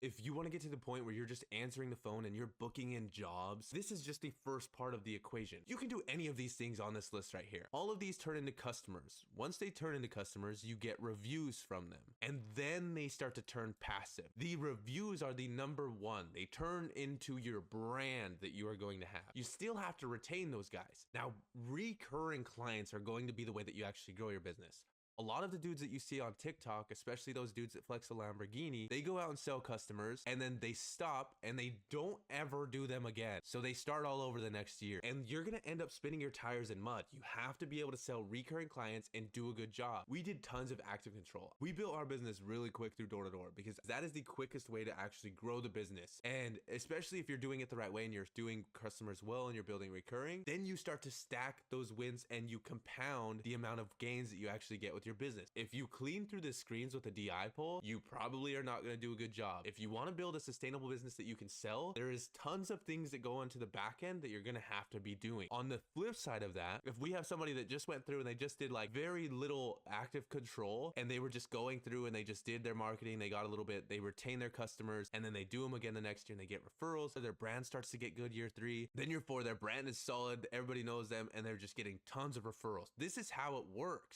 If you want to get to the point where you're just answering the phone and you're booking in jobs, this is just the first part of the equation. You can do any of these things on this list right here. All of these turn into customers. Once they turn into customers, you get reviews from them, and then they start to turn passive. The reviews are the number one. They turn into your brand that you are going to have. You still have to retain those guys. Now, recurring clients are going to be the way that you actually grow your business. A lot of the dudes that you see on TikTok, especially those dudes that flex a Lamborghini, they go out and sell customers and then they stop and they don't ever do them again. So they start all over the next year and you're going to end up spinning your tires in mud. You have to be able to sell recurring clients and do a good job. We did tons of active control. We built our business really quick through door to door because that is the quickest way to actually grow the business. And especially if you're doing it the right way and you're doing customers well and you're building recurring, then you start to stack those wins and you compound the amount of gains that you actually get with your business. If you clean through the screens with a DI pole, you probably are not going to do a good job. If you want to build a sustainable business that you can sell, there is tons of things that go into the back end that you're going to have to be doing. On the flip side of that, if we have somebody that just went through and they just did like very little active control and they were just going through and they just did their marketing, they got a little bit, they retain their customers and then they do them again the next year and they get referrals, so their brand starts to get good year 3, then year 4, their brand is solid, everybody knows them and they're just getting tons of referrals. This is how it works.